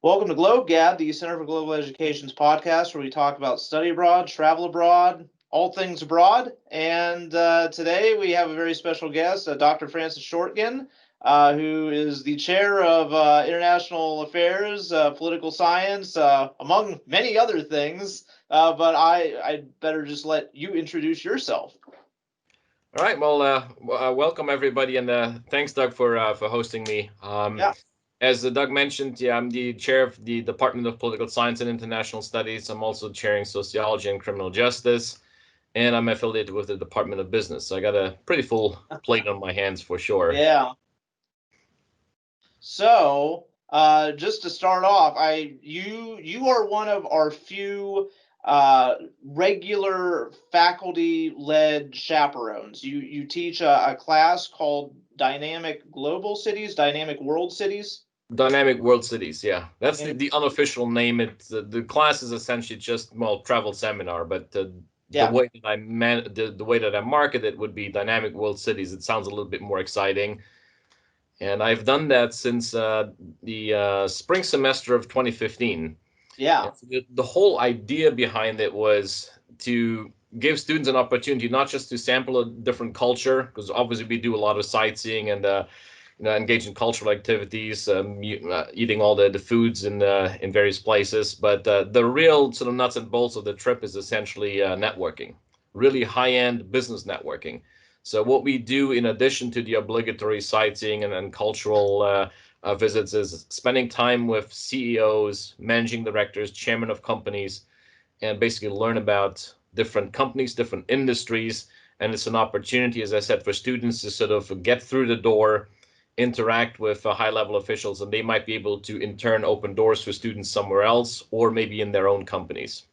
Welcome to Globe Gab, the Center for Global Education's podcast, where we talk about study abroad, travel abroad, all things abroad. And today we have a very special guest, Dr. Francis Schortgen, who is the chair of international affairs, political science, among many other things. But I better just let you introduce yourself. All right. Well, welcome everybody, and thanks, Doug, for hosting me. Yeah. As Doug mentioned, yeah, I'm the chair of the Department of Political Science and International Studies. I'm also chairing Sociology and Criminal Justice, and I'm affiliated with the Department of Business. So I got a pretty full plate on my hands for sure. Yeah. So, just to start off, you are one of our few regular faculty-led chaperones. You teach a class called Dynamic Global Cities, Dynamic World Cities. Dynamic World Cities, yeah, that's And the unofficial name. It's the class is essentially just travel seminar, but the yeah, way that the way that I market it would be Dynamic World Cities. It sounds a little bit more exciting. And I've done that since the spring semester of 2015. yeah, And so the whole idea behind it was to give students an opportunity not just to sample a different culture, because obviously we do a lot of sightseeing and engage in cultural activities, eating all the foods in various places. But the real sort of nuts and bolts of the trip is essentially networking, really high-end business networking. So what we do in addition to the obligatory sightseeing and cultural visits is spending time with CEOs, managing directors, chairmen of companies, and basically learn about different companies, different industries. And it's an opportunity, as I said, for students to sort of get through the door, interact with high level officials, and they might be able to in turn open doors for students somewhere else or maybe in their own companies.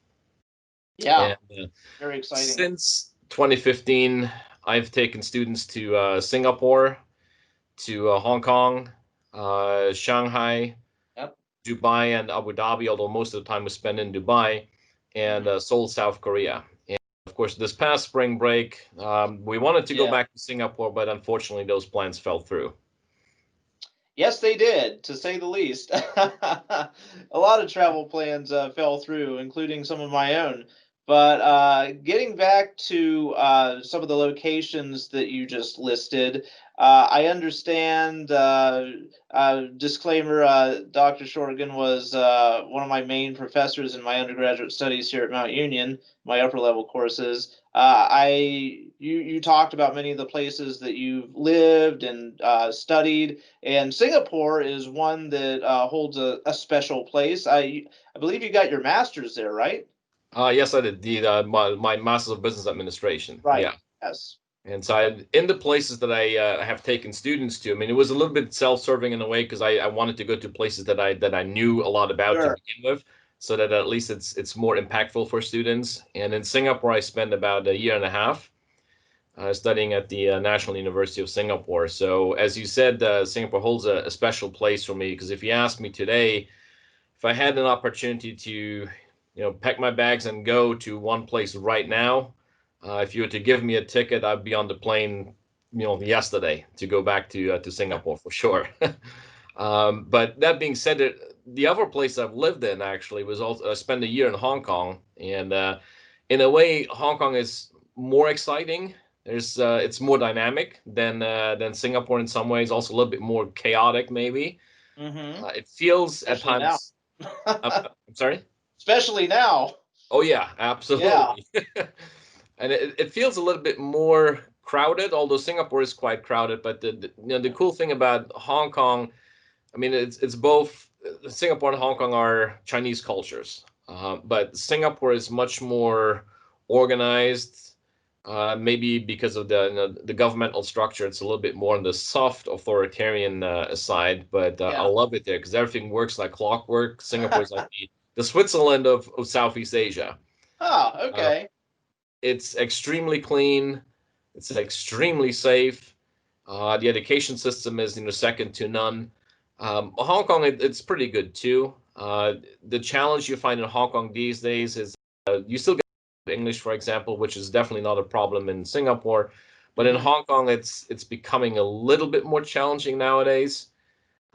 yeah. And Very exciting. since 2015, I've taken students to Singapore, to Hong Kong, Shanghai, Yep. Dubai, and Abu Dhabi, although most of the time was spent in Dubai, and Mhm. Seoul, South Korea. And of course, this past spring break, we wanted to go Yeah. back to Singapore, but unfortunately, those plans fell through. Yes, they did, to say the least. A lot of travel plans fell through, including some of my own. But getting back to some of the locations that you just listed, I understand, disclaimer, Dr. Shortgen was one of my main professors in my undergraduate studies here at Mount Union, my upper level courses. You talked about many of the places that you've lived and studied, and Singapore is one that holds a special place. I believe you got your master's there, right? Yes, I did my Master's of Business Administration. Right. Yeah. Yes. And so in the places that I have taken students to, I mean, it was a little bit self-serving in a way because I wanted to go to places that I knew a lot about to Sure. begin with, so that at least it's more impactful for students. And in Singapore, I spent about a year and a half studying at the National University of Singapore. So as you said, Singapore holds a special place for me because if you ask me today, if I had an opportunity to, pack my bags and go to one place right now, if you were to give me a ticket, I'd be on the plane, yesterday to go back to Singapore for sure. But that being said, the other place I've lived in actually was also I spent a year in Hong Kong, and in a way, Hong Kong is more exciting. It's more dynamic than Singapore in some ways. Also a little bit more chaotic, maybe. Mm-hmm. It feels at Especially now. times. I'm sorry. Especially now. Oh yeah, Yeah. absolutely. And it feels a little bit more crowded, although Singapore is quite crowded. But the cool thing about Hong Kong, I mean, it's both Singapore and Hong Kong are Chinese cultures, but Singapore is much more organized. Maybe because of the governmental structure, it's a little bit more on the soft authoritarian side. But I Yeah. love it there because everything works like clockwork. Singapore is like the Switzerland of Southeast Asia. Oh, Uh, okay. it's extremely clean. It's extremely safe. The education system is second to none. Hong Kong, it's pretty good too. The challenge you find in Hong Kong these days is you still get English, for example, which is definitely not a problem in Singapore. But in Mm-hmm. Hong Kong, it's becoming a little bit more challenging nowadays.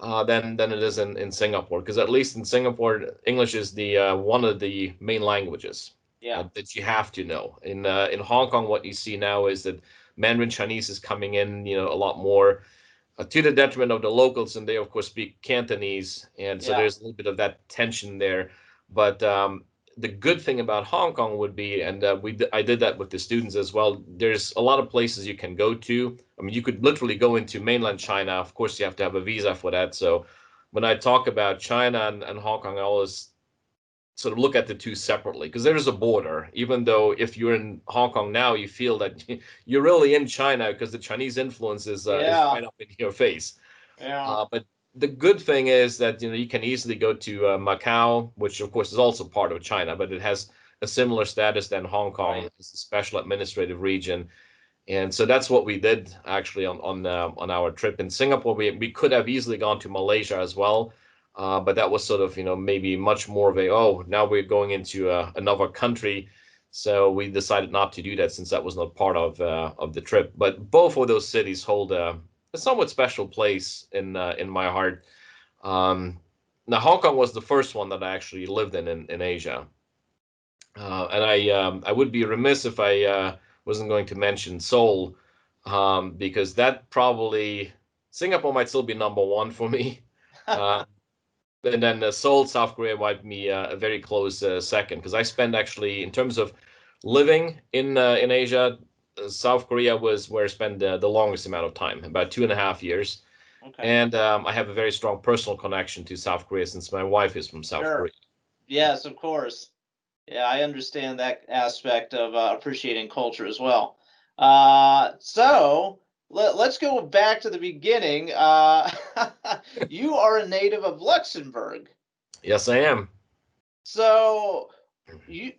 than it is in Singapore. Because at least in Singapore, English is the one of the main languages Yeah. that you have to know. In Hong Kong, what you see now is that Mandarin Chinese is coming in, a lot more to the detriment of the locals, and they of course speak Cantonese, and so Yeah. there's a little bit of that tension there. But the good thing about Hong Kong would be, and I did that with the students as well. There's a lot of places you can go to. I mean, you could literally go into mainland China. Of course, you have to have a visa for that. So when I talk about China and Hong Kong, I always sort of look at the two separately because there is a border. Even though if you're in Hong Kong now, you feel that you're really in China because the Chinese influence is Yeah. right up in your face. Yeah. But the good thing is that you can easily go to Macau, which of course is also part of China, but it has a similar status than Hong Kong. Right. It's a special administrative region, and so that's what we did actually on our trip in Singapore. We could have easily gone to Malaysia as well, but that was sort of maybe much more of a, oh, now we're going into another country. So we decided not to do that since that was not part of the trip. But both of those cities hold a somewhat special place in my heart. Um, Now Hong Kong was the first one that I actually lived in Asia, and I would be remiss if I wasn't going to mention Seoul, because that probably Singapore might still be number one for me. Uh, and then Seoul, South Korea might be a very close second because I spent actually in terms of living in Asia, South Korea was where I spent the longest amount of time, about 2.5 years. Okay. And I have a very strong personal connection to South Korea since my wife is from South Sure. Korea. Yes, of course. Yeah, I understand that aspect of appreciating culture as well. So let's go back to the beginning. You are a native of Luxembourg. Yes, I am. So you,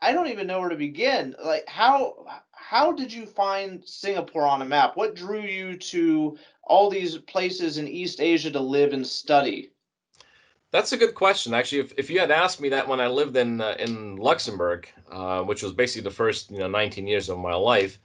I don't even know where to begin. Like how did you find Singapore on a map? What drew you to all these places in East Asia to live and study? That's a good question. Actually, if you had asked me that when I lived in Luxembourg, which was basically the first 19 years of my life,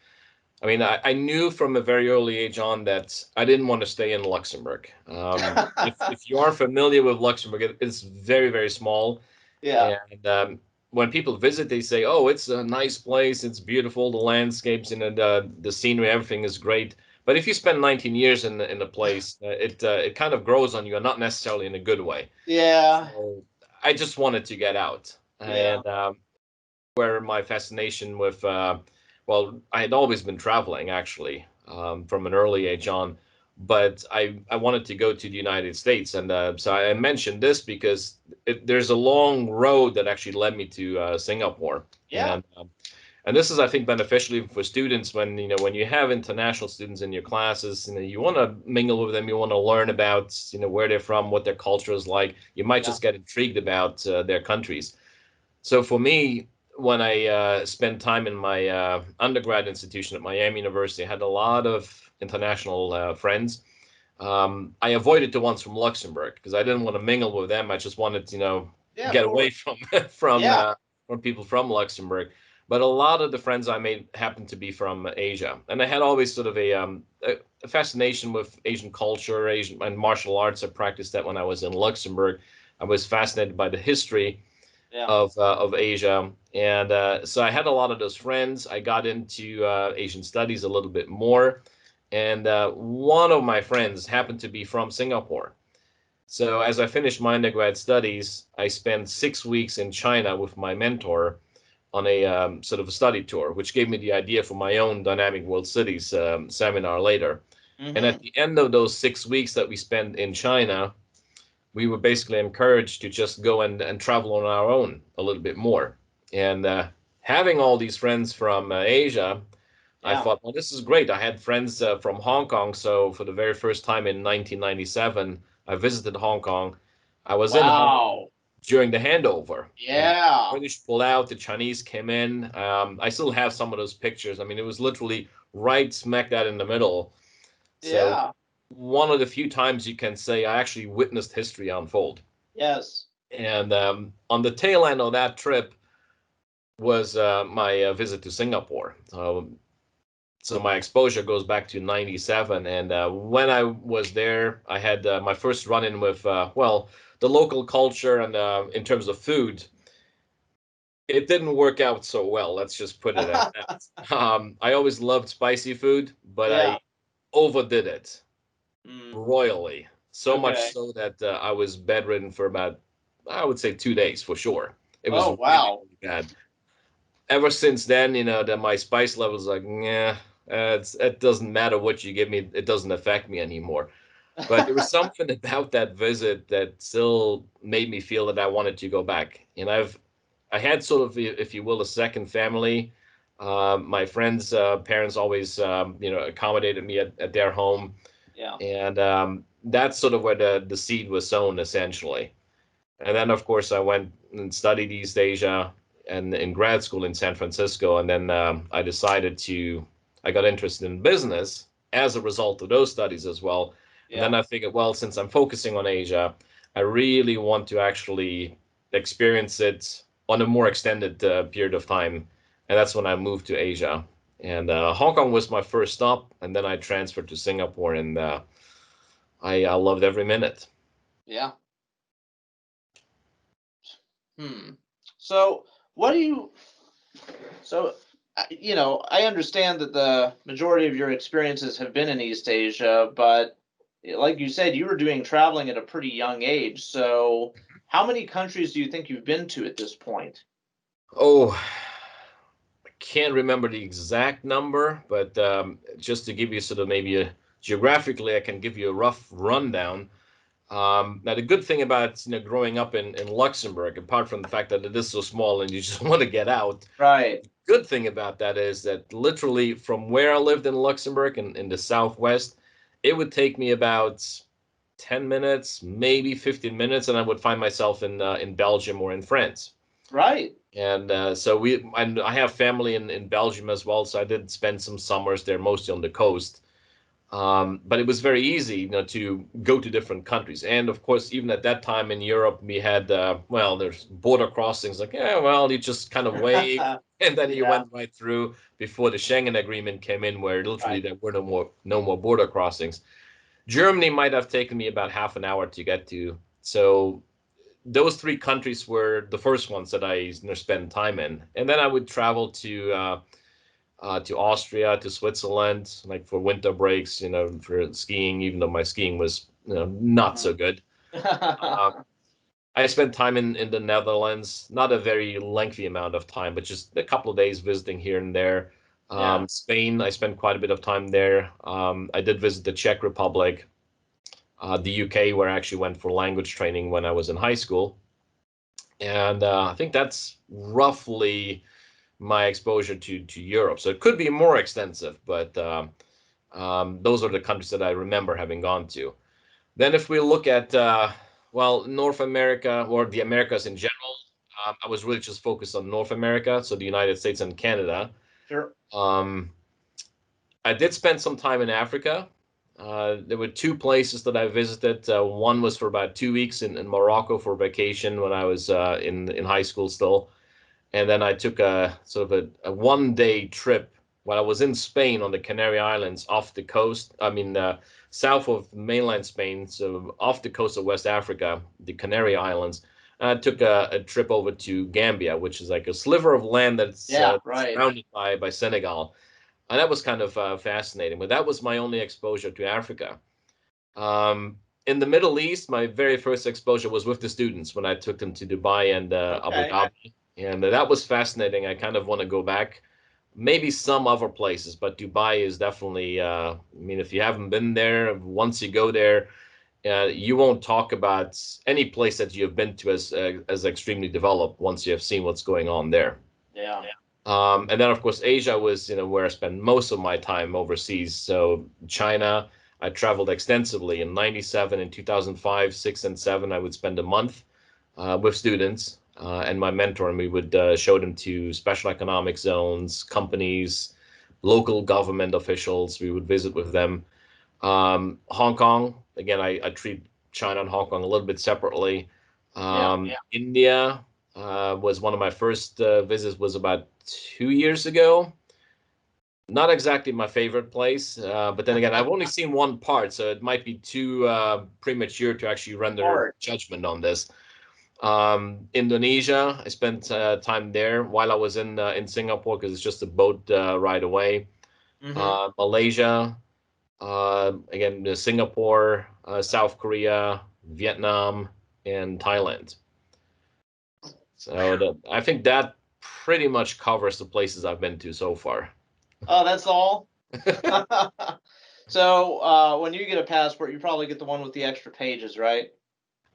I mean, I knew from a very early age on that I didn't want to stay in Luxembourg. If you are familiar with Luxembourg, it's very, very small. Yeah. And when people visit, they say, "Oh, it's a nice place. It's beautiful. The landscapes and the scenery, everything is great." But if you spend 19 years in a place, it kind of grows on you, and not necessarily in a good way. Yeah. So I just wanted to get out, Yeah. and where my fascination with, well, I had always been traveling actually from an early age on, but I wanted to go to the United States, and so I mentioned this because there's a long road that actually led me to Singapore, Yeah. and this is, I think, beneficial even for students when when you have international students in your classes. You want to mingle with them, you want to learn about where they're from, what their culture is like. You might Yeah. just get intrigued about their countries. So for me, when I spent time in my undergrad institution at Miami University, I had a lot of international friends. I avoided the ones from Luxembourg because I didn't want to mingle with them. I just wanted to, Yeah, of get away course. from Yeah. from people from Luxembourg. But a lot of the friends I made happened to be from Asia, and I had always sort of a fascination with Asian culture, Asian and martial arts. I practiced that when I was in Luxembourg. I was fascinated by the history Yeah. of Asia, and so I had a lot of those friends. I got into Asian studies a little bit more, and one of my friends happened to be from Singapore. So as I finished my undergrad studies, I spent 6 weeks in China with my mentor on a sort of a study tour, which gave me the idea for my own Dynamic World Cities seminar later. And at Mm-hmm. the end of those 6 weeks that we spent in China, we were basically encouraged to just go and travel on our own a little bit more. And having all these friends from Asia, I Yeah. thought, well, this is great. I had friends from Hong Kong. So for the very first time in 1997, I visited Hong Kong. I was in Hong Kong Wow. during the handover. And Yeah. British pulled out, the Chinese came in. I still have some of those pictures. I mean, it was literally right smack that in the middle. So Yeah. one of the few times you can say I actually witnessed history unfold. Yes. And on the tail end of that trip was my visit to Singapore. So my exposure goes back to 97. And when I was there, I had my first run-in with, well, the local culture and in terms of food. It didn't work out so well. Let's just put it at that. I always loved spicy food, but Yeah. I overdid it Mm. royally. So much Okay. so that I was bedridden for about, I would say, 2 days for sure. It was Oh, really, wow. really bad. Ever since then, that my spice level's like, yeah, it doesn't matter what you give me, it doesn't affect me anymore. But there was something about that visit that still made me feel that I wanted to go back. And I had sort of, if you will, a second family. My friends' parents always, accommodated me at their home, Yeah. and that's sort of where the seed was sown, essentially. And then, of course, I went and studied East Asia and in grad school in San Francisco. And then I got interested in business as a result of those studies as well. And Yeah. then I figured, well, since I'm focusing on Asia, I really want to actually experience it on a more extended period of time. And that's when I moved to Asia. And Hong Kong was my first stop. And then I transferred to Singapore, and I loved every minute. Yeah. Hmm. So, what do you so I understand that the majority of your experiences have been in East Asia, but like you said, you were doing traveling at a pretty young age. So, how many countries do you think you've been to at this point? Oh, I can't remember the exact number, but just to give you sort of maybe geographically, I can give you a rough rundown. Now, the good thing about growing up in Luxembourg, apart from the fact that it is so small and you just want to get out, Right. good thing about that is that literally from where I lived in Luxembourg in the southwest, it would take me about 10 minutes, maybe 15 minutes, and I would find myself in Belgium or in France. Right. And and I have family in Belgium as well, so I did spend some summers there, mostly on the coast. But it was very easy, to go to different countries. And of course, even at that time in Europe, we had, well, there's border crossings. Like, yeah, well, you just kind of wave, and then you Yeah. went right through before the Schengen Agreement came in, where literally Right. there were no more border crossings. Germany might have taken me about half an hour to get to. So those three countries were the first ones that I spent time in, and then I would travel to Austria, to Switzerland, like for winter breaks, for skiing, even though my skiing was not so good. Uh, I spent time in the Netherlands, not a very lengthy amount of time, but just a couple of days visiting here and there. Yeah. Spain, I spent quite a bit of time there. I did visit the Czech Republic, the UK, where I actually went for language training when I was in high school. And I think that's roughly my exposure to Europe. So it could be more extensive, but those are the countries that I remember having gone to. Then, if we look at well, North America or the Americas in general, I was really just focused on North America, so the United States and Canada. Sure. Um, I did spend some time in Africa. There were two places that I visited. One was for about 2 weeks in Morocco for vacation when I was in high school still. And then I took a sort of a 1 day trip while I was in Spain on the Canary Islands off the coast. I mean, south of mainland Spain, so off the coast of West Africa, the Canary Islands. And I took a trip over to Gambia, which is like a sliver of land that's Yeah. Right. surrounded by Senegal. And that was kind of fascinating. But that was my only exposure to Africa. In the Middle East, my very first exposure was with the students when I took them to Dubai and Abu Okay. Dhabi, and that was fascinating. I kind of want to go back. Maybe some other places, but Dubai is definitely. I mean, if you haven't been there, once you go there, you won't talk about any place that you've been to as extremely developed once you have seen what's going on there. Yeah. And then, of course, Asia was, where I spent most of my time overseas. So China, I traveled extensively in '97, in 2005, six, and seven. I would spend a month with students and my mentor, and we would show them to special economic zones, companies, local government officials. We would visit with them. Hong Kong, again, I treat China and Hong Kong a little bit separately. Yeah. India was one of my first visits, was about 2 years ago. Not exactly my favorite place, but then again, I've only seen one part, so it might be too premature to actually render Art. judgment on this. Indonesia, I spent time there while I was in Singapore because it's just a boat ride away. Mm-hmm. Malaysia, again, Singapore, South Korea, Vietnam, and Thailand. So I think that pretty much covers the places I've been to so far. Oh, that's all. So, when you get a passport, you probably get the one with the extra pages, right?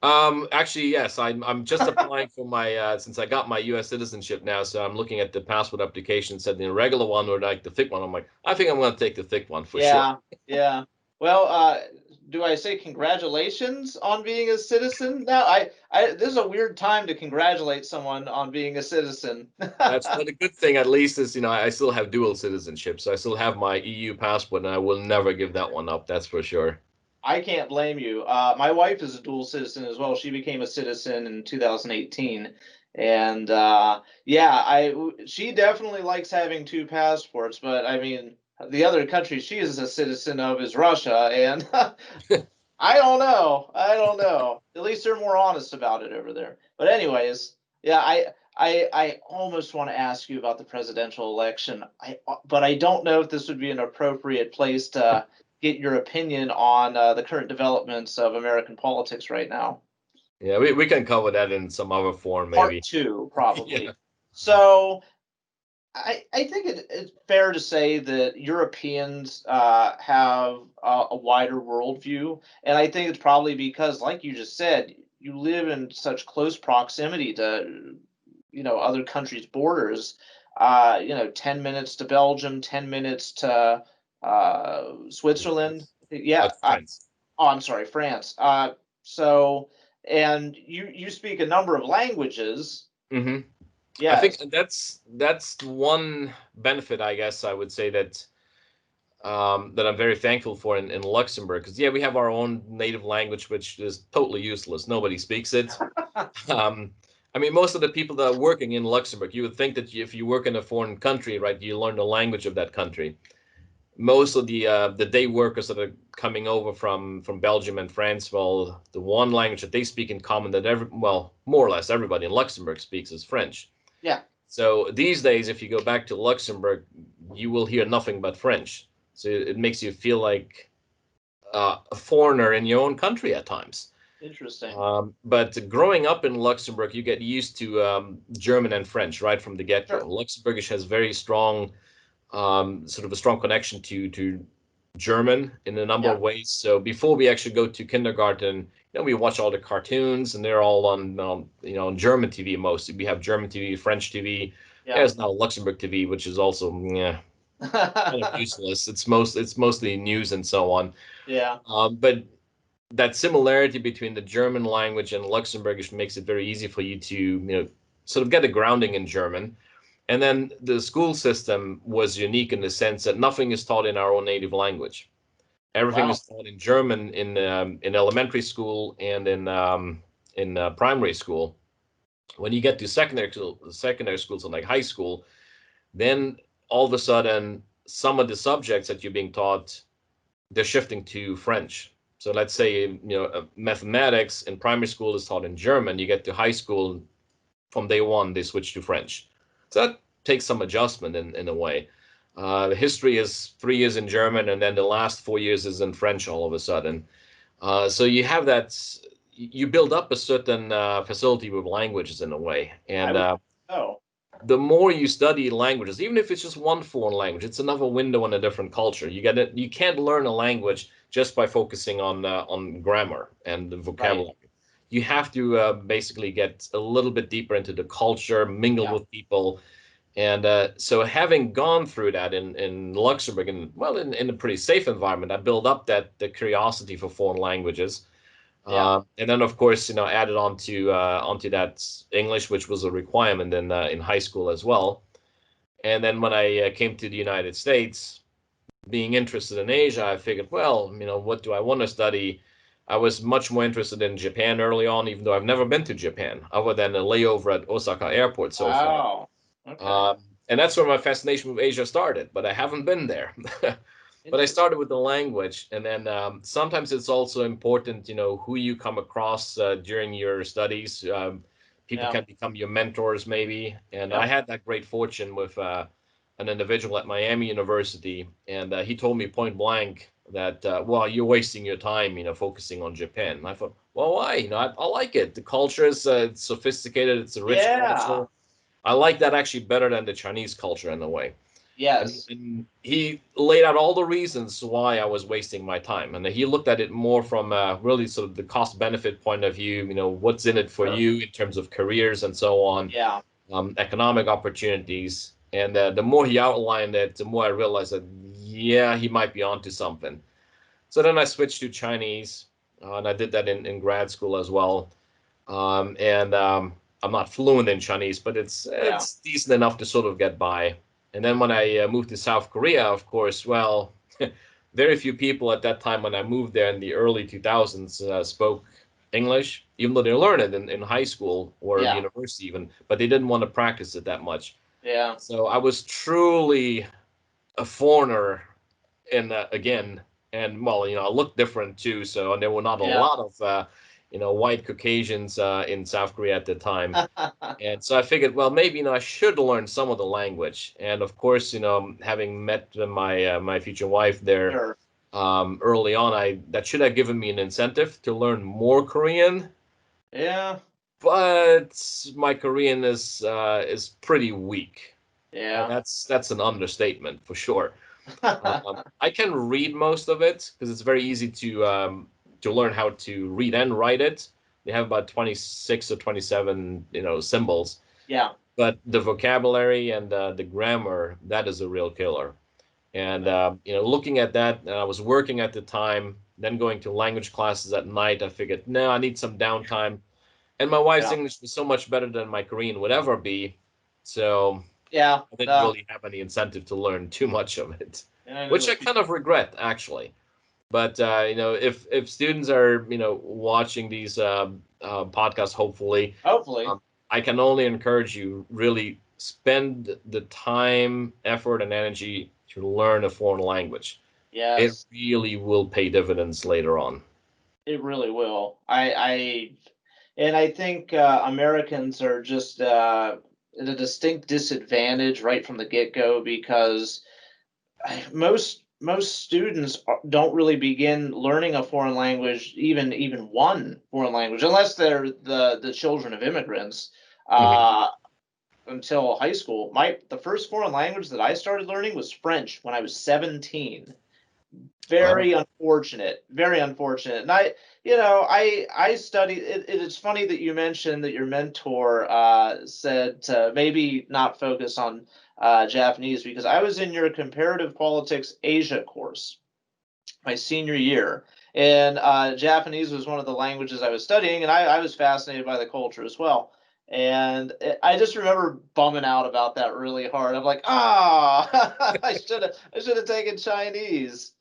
Actually, yes, I'm just applying for my since I got my U.S. citizenship now, so I'm looking at the passport application, said the regular one or like the thick one. I'm like, I think I'm gonna take the thick one for sure. Yeah, yeah. Well, do I say congratulations on being a citizen? Now, this is a weird time to congratulate someone on being a citizen. That's but a good thing at least is I still have dual citizenship, so I still have my EU passport, and I will never give that one up. That's for sure. I can't blame you. My wife is a dual citizen as well. She became a citizen in 2018, and yeah, she definitely likes having two passports. But I mean, the other country she is a citizen of is Russia, and I don't know. I don't know. At least they're more honest about it over there. But anyways, yeah, I almost want to ask you about the presidential election. But I don't know if this would be an appropriate place to get your opinion on the current developments of American politics right now. Yeah, we can cover that in some other form, Part maybe. two, Yeah. probably. So I think it's fair to say that Europeans have a wider worldview, and I think it's probably because, like you just said, you live in such close proximity to other countries' borders. 10 minutes to Belgium, 10 minutes to Switzerland. Yeah, That's France. oh, I'm sorry, France. So, and you speak a number of languages. Hmm. I think Yes. that's one benefit, I guess I would say that I'm very thankful for in Luxembourg. Because yeah, we have our own native language, which is totally useless. Nobody speaks it. Um, I mean, most of the people that are working in Luxembourg, you would think that if you work in a foreign country, right, you learn the language of that country. Most of the day workers that are coming over from Belgium and France, well, the one language that they speak in common that more or less everybody in Luxembourg speaks is French. Yeah. So these days, if you go back to Luxembourg, you will hear nothing but French. So it makes you feel like a foreigner in your own country at times. Interesting. But growing up in Luxembourg, you get used to German and French right from the get-go. Sure. Luxembourgish has very strong, sort of a strong connection to German in a number Yeah. of ways. So before we actually go to kindergarten, we watch all the cartoons, and they're all on German TV mostly. We have German TV, French TV. Yeah. There's now Luxembourg TV, which is also kind of useless. It's mostly news and so on. Yeah. But that similarity between the German language and Luxembourgish makes it very easy for you to sort of get a grounding in German. And then the school system was unique in the sense that nothing is taught in our own native language. Everything Wow. is taught in German in elementary school and in primary school. When you get to secondary schools and like high school, then all of a sudden some of the subjects that you're being taught, they're shifting to French. So let's say mathematics in primary school is taught in German. You get to high school, from day one they switch to French. So that takes some adjustment in a way. History is 3 years in German, and then the last 4 years is in French all of a sudden. So you have that. You build up a certain facility with languages in a way, I and would. Oh. the more you study languages, even if it's just one foreign language, it's another window on a different culture. You get it. You can't learn a language just by focusing on grammar and the Right. vocabulary. You have to basically get a little bit deeper into the culture, mingle Yeah. with people, and so having gone through that in Luxembourg, and well, in a pretty safe environment, I built up that the curiosity for foreign languages. Yeah. And then, of course, added onto that English, which was a requirement in high school as well. And then when I came to the United States, being interested in Asia, I figured, well, what do I want to study? I was much more interested in Japan early on, even though I've never been to Japan, other than a layover at Osaka Airport so far. Wow. Okay. And that's where my fascination with Asia started, but I haven't been there. But I started with the language, and then sometimes it's also important, who you come across during your studies. People Yeah. can become your mentors, maybe. And I Yep. had that great fortune with an individual at Miami University, and he told me point blank that, well, you're wasting your time, focusing on Japan. And I thought, well, why? I like it. The culture is it's sophisticated. It's a rich Yeah. culture. I like that actually better than the Chinese culture in a way. And, Yes. and he laid out all the reasons why I was wasting my time. And he looked at it more from really sort of the cost benefit point of view, what's in it for Sure. you in terms of careers and so on, Yeah. economic opportunities. And the more he outlined it, the more I realized that, yeah, he might be onto something. So then I switched to Chinese, and I did that in grad school as well. And I'm not fluent in Chinese, but Yeah. it's decent enough to sort of get by. And then when I moved to South Korea, of course, well, very few people at that time when I moved there in the early 2000s spoke English, even though they learned it in high school or Yeah. university even, but they didn't want to practice it that much. Yeah. So I was truly a foreigner in again, and well, I look different too. So there were not a Yeah. lot of white Caucasians in South Korea at the time. And so I figured, well, maybe I should learn some of the language. And of course, having met my future wife there Sure. early on, I that should have given me an incentive to learn more Korean. Yeah. But my Korean is pretty weak, and Yeah. that's an understatement for sure. I can read most of it because it's very easy to learn how to read and write it. They have about 26 or 27, symbols. Yeah. But the vocabulary and the grammar, that is a real killer. And looking at that, and I was working at the time, then going to language classes at night. I figured, no, I need some downtime. And my wife's Yeah. English was so much better than my Korean would ever be, so Yeah. I didn't No. really have any incentive to learn too much of it, And I know which a I few. kind of regret actually. But if students are watching these podcasts, hopefully, Hopefully. um, I can only encourage you really spend the time, effort, and energy to learn a foreign language. It Yes. really will pay dividends later on. It really will. And I think Americans are just at a distinct disadvantage right from the get-go because most students don't really begin learning a foreign language, even one foreign language, unless they're the children of immigrants, Mhm. uh, until high school. The first foreign language that I started learning was French when I was 17. Well, Very unfortunate, very unfortunate. And I studied. It is funny that you mentioned that your mentor said to maybe not focus on Japanese because I was in your comparative politics Asia course my senior year, and Japanese was one of the languages I was studying, and I was fascinated by the culture as well. And I just remember bumming out about that really hard. I'm like, I should have taken Chinese.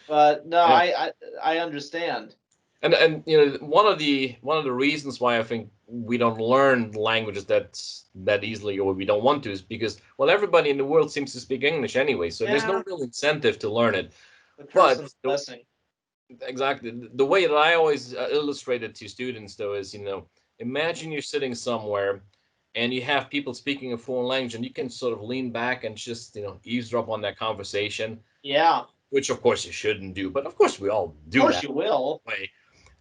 But no, yeah. I understand. And one of the reasons why I think we don't learn languages that easily or we don't want to is because, well, everybody in the world seems to speak English anyway, so there's no Yeah, real incentive to learn it. the curse But and blessing. exactly the way that I always illustrate it to students though is, imagine you're sitting somewhere and you have people speaking a foreign language and you can sort of lean back and just eavesdrop on that conversation, Yeah, of which of course you shouldn't do, but of course we all do course that you will. way.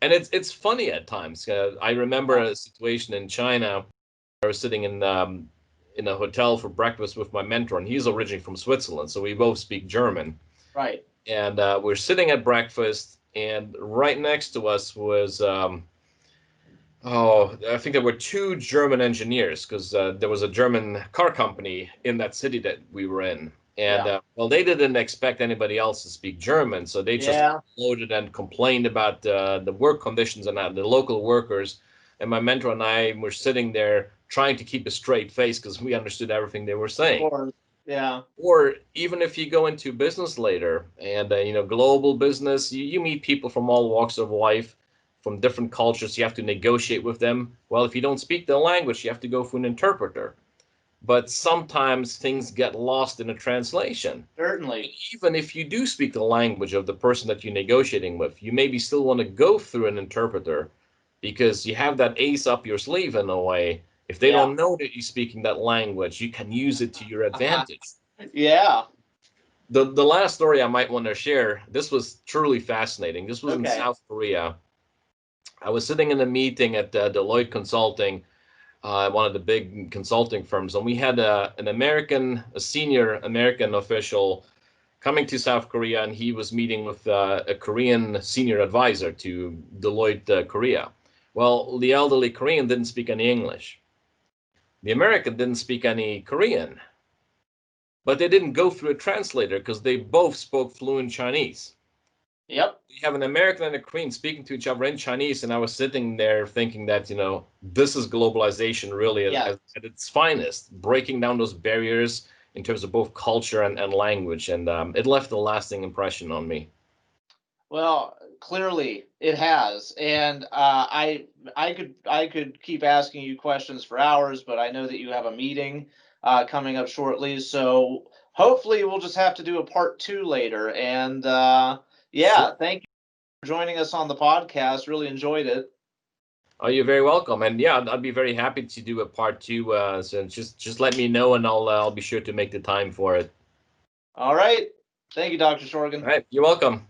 And it's funny at times. I remember Yeah, a situation in China. I was sitting in a hotel for breakfast with my mentor, and he's originally from Switzerland, so we both speak German. right. And we're sitting at breakfast, and right next to us was I think there were two German engineers because there was a German car company in that city that we were in. And Yeah, well, they didn't expect anybody else to speak German, so they just yeah, loaded and complained about the work conditions and the local workers. And my mentor and I were sitting there trying to keep a straight face because we understood everything they were of saying. course. Yeah, Or even if you go into business later and global business, you meet people from all walks of life, from different cultures. You have to negotiate with them. Well, if you don't speak the language, you have to go for an interpreter. but sometimes things get lost in a translation. Certainly. Even if you do speak the language of the person that you're negotiating with, you maybe still want to go through an interpreter because you have that ace up your sleeve in a way. If they Yeah. don't know that you're speaking that language, you can use it to your advantage. Yeah. The last story I might want to share, this was truly fascinating. This was in Okay. South Korea. I was sitting in a meeting at Deloitte Consulting, one of the big consulting firms, and we had a senior American official coming to South Korea, and he was meeting with a Korean senior advisor to Deloitte Korea. Well, the elderly Korean didn't speak any English. The American didn't speak any Korean, but they didn't go through a translator because they both spoke fluent Chinese. Yep. You have an American and a Korean speaking to each other in Chinese, and I was sitting there thinking that, this is globalization really Yeah. at its finest, breaking down those barriers in terms of both culture and language, and it left a lasting impression on me. Well, clearly it has, and I could keep asking you questions for hours, but I know that you have a meeting coming up shortly, so hopefully we'll just have to do a part two later. And Sure. yeah, thank you for joining us on the podcast. Really enjoyed it. Oh, you're very welcome, and yeah, I'd be very happy to do a part two. So just let me know, and I'll be sure to make the time for it. All right, thank you, Dr. All Schorgen. right, you're welcome.